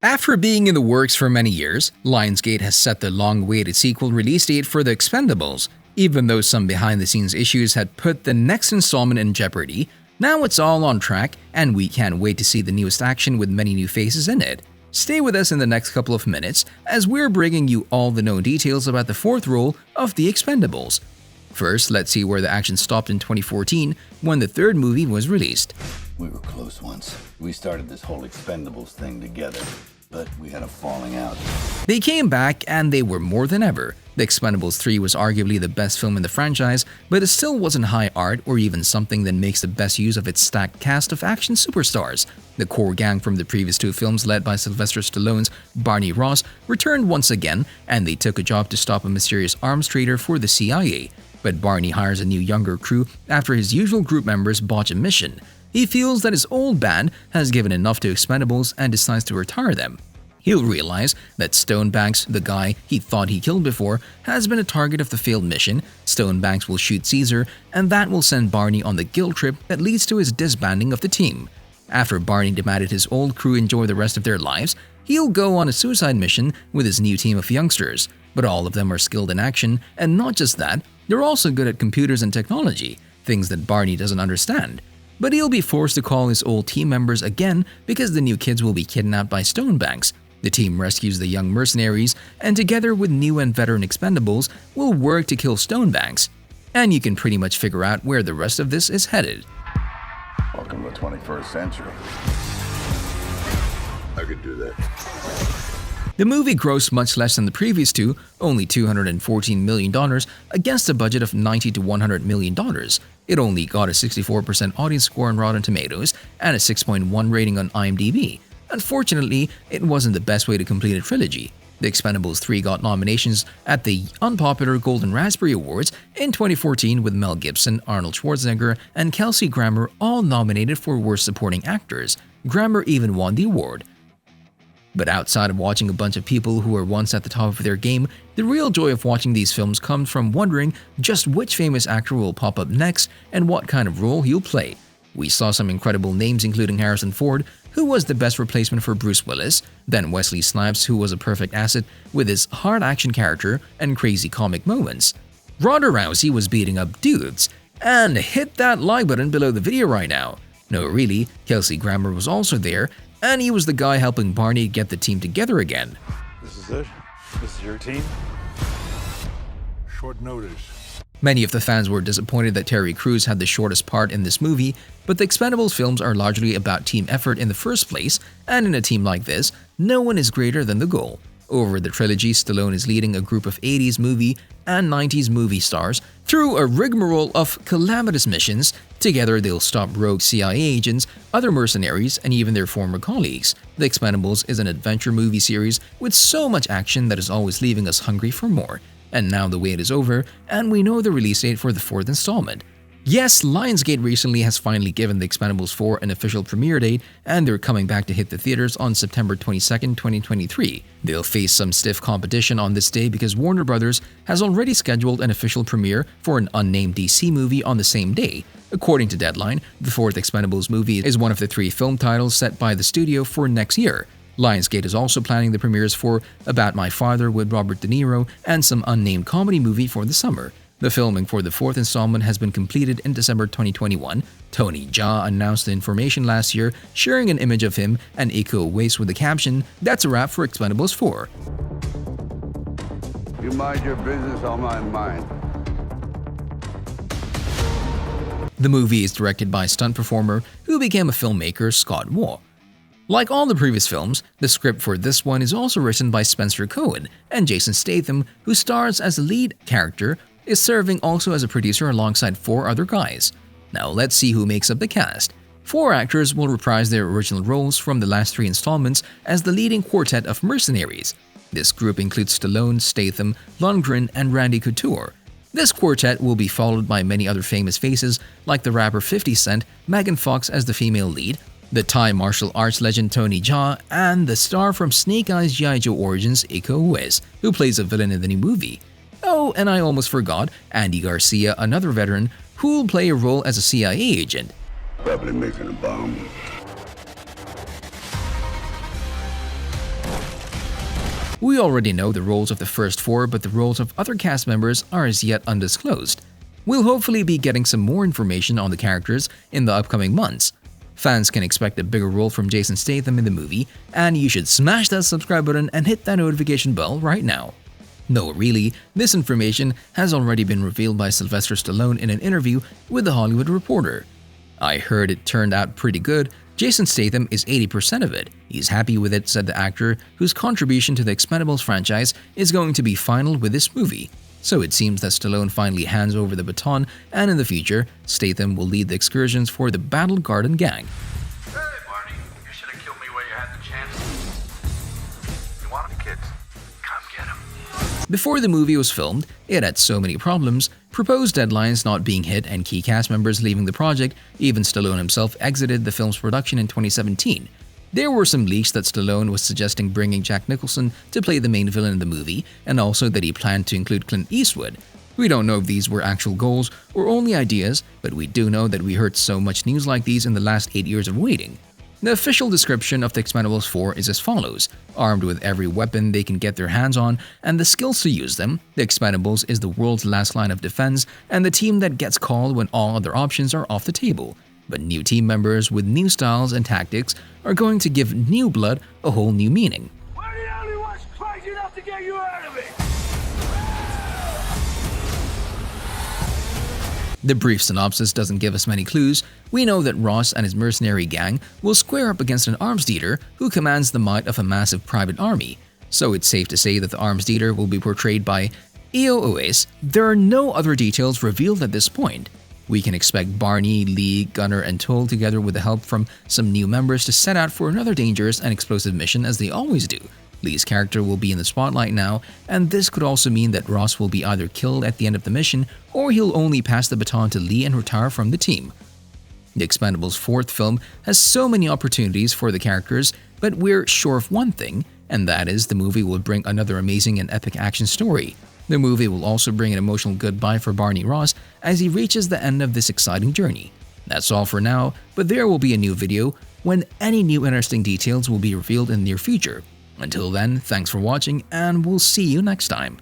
After being in the works for many years, Lionsgate has set the long-awaited sequel release date for The Expendables. Even though some behind-the-scenes issues had put the next installment in jeopardy, now it's all on track and we can't wait to see the newest action with many new faces in it. Stay with us in the next couple of minutes as we're bringing you all the known details about the fourth role of The Expendables. First, let's see where the action stopped in 2014 when the third movie was released. We were close once. We started this whole Expendables thing together, but we had a falling out. They came back and they were more than ever. The Expendables 3 was arguably the best film in the franchise, but it still wasn't high art or even something that makes the best use of its stacked cast of action superstars. The core gang from the previous two films, led by Sylvester Stallone's Barney Ross, returned once again, and they took a job to stop a mysterious arms trader for the CIA. But Barney hires a new younger crew after his usual group members botch a mission. He feels that his old band has given enough to Expendables and decides to retire them. He'll realize that Stonebanks, the guy he thought he killed before, has been a target of the failed mission. Stonebanks will shoot Caesar, and that will send Barney on the guilt trip that leads to his disbanding of the team. After Barney demanded his old crew enjoy the rest of their lives, he'll go on a suicide mission with his new team of youngsters. But all of them are skilled in action, and not just that, they're also good at computers and technology, things that Barney doesn't understand. But he'll be forced to call his old team members again because the new kids will be kidnapped by Stonebanks. The team rescues the young mercenaries, and together with new and veteran Expendables, will work to kill Stonebanks. And you can pretty much figure out where the rest of this is headed. Welcome to the 21st century. I could do that. The movie grossed much less than the previous two, only $214 million against a budget of $90 to $100 million. It only got a 64% audience score on Rotten Tomatoes and a 6.1 rating on IMDb. Unfortunately, it wasn't the best way to complete a trilogy. The Expendables 3 got nominations at the unpopular Golden Raspberry Awards in 2014 with Mel Gibson, Arnold Schwarzenegger, and Kelsey Grammer all nominated for Worst Supporting Actors. Grammer even won the award. But outside of watching a bunch of people who were once at the top of their game, the real joy of watching these films comes from wondering just which famous actor will pop up next and what kind of role he'll play. We saw some incredible names including Harrison Ford, who was the best replacement for Bruce Willis, then Wesley Snipes, who was a perfect asset with his hard action character and crazy comic moments. Ronda Rousey was beating up dudes. And hit that like button below the video right now. No, really, Kelsey Grammer was also there, and he was the guy helping Barney get the team together again. This is it? This is your team? Short notice. Many of the fans were disappointed that Terry Crews had the shortest part in this movie, but the Expendables films are largely about team effort in the first place, and in a team like this, no one is greater than the goal. Over the trilogy, Stallone is leading a group of 80s movie and 90s movie stars through a rigmarole of calamitous missions. Together, they'll stop rogue CIA agents, other mercenaries, and even their former colleagues. The Expendables is an adventure movie series with so much action that is always leaving us hungry for more. And now the wait is over, and we know the release date for the fourth installment. Yes, Lionsgate recently has finally given The Expendables 4 an official premiere date, and they're coming back to hit the theaters on September 22, 2023. They'll face some stiff competition on this day because Warner Brothers has already scheduled an official premiere for an unnamed DC movie on the same day. According to Deadline, the fourth Expendables movie is one of the 3 film titles set by the studio for next year. Lionsgate is also planning the premieres for About My Father with Robert De Niro and some unnamed comedy movie for the summer. The filming for the fourth installment has been completed in December 2021. Tony Jaa announced the information last year, sharing an image of him and Iko Uwais with the caption, "That's a wrap for Expendables 4. You mind your business, I'll mind mine. The movie is directed by stunt performer who became a filmmaker, Scott Waugh. Like all the previous films, the script for this one is also written by Spencer Cohen, and Jason Statham, who stars as the lead character, is serving also as a producer alongside 4 other guys. Now let's see who makes up the cast. 4 actors will reprise their original roles from the last 3 installments as the leading quartet of mercenaries. This group includes Stallone, Statham, Lundgren, and Randy Couture. This quartet will be followed by many other famous faces like the rapper 50 Cent, Megan Fox as the female lead, the Thai martial arts legend Tony Jaa, and the star from Snake Eyes G.I. Joe Origins, Iko Uwais, who plays a villain in the new movie. Oh, and I almost forgot, Andy Garcia, another veteran, who will play a role as a CIA agent. Probably making a bomb. We already know the roles of the first four, but the roles of other cast members are as yet undisclosed. We'll hopefully be getting some more information on the characters in the upcoming months. Fans can expect a bigger role from Jason Statham in the movie, and you should smash that subscribe button and hit that notification bell right now. No, really, this information has already been revealed by Sylvester Stallone in an interview with The Hollywood Reporter. "I heard it turned out pretty good. Jason Statham is 80% of it. He's happy with it," said the actor, whose contribution to the Expendables franchise is going to be final with this movie. So it seems that Stallone finally hands over the baton, and in the future, Statham will lead the excursions for the Battle Garden Gang. Hey, Barney, you should have killed me while you had the chance. You want him, kids? Come get him. Before the movie was filmed, it had so many problems, proposed deadlines not being hit and key cast members leaving the project. Even Stallone himself exited the film's production in 2017. There were some leaks that Stallone was suggesting bringing Jack Nicholson to play the main villain in the movie, and also that he planned to include Clint Eastwood. We don't know if these were actual goals or only ideas, but we do know that we heard so much news like these in the last 8 years of waiting. The official description of the Expendables 4 is as follows: armed with every weapon they can get their hands on and the skills to use them, the Expendables is the world's last line of defense and the team that gets called when all other options are off the table. But new team members with new styles and tactics are going to give new blood a whole new meaning. We're the only ones crazy enough to get you out of it! The brief synopsis doesn't give us many clues. We know that Ross and his mercenary gang will square up against an arms dealer who commands the might of a massive private army. So it's safe to say that the arms dealer will be portrayed by Io Uwais. There are no other details revealed at this point. We can expect Barney, Lee, Gunner, and Toll together with the help from some new members to set out for another dangerous and explosive mission as they always do. Lee's character will be in the spotlight now, and this could also mean that Ross will be either killed at the end of the mission or he'll only pass the baton to Lee and retire from the team. The Expendables' fourth film has so many opportunities for the characters, but we're sure of one thing, and that is the movie will bring another amazing and epic action story. The movie will also bring an emotional goodbye for Barney Ross as he reaches the end of this exciting journey. That's all for now, but there will be a new video when any new interesting details will be revealed in the near future. Until then, thanks for watching and we'll see you next time.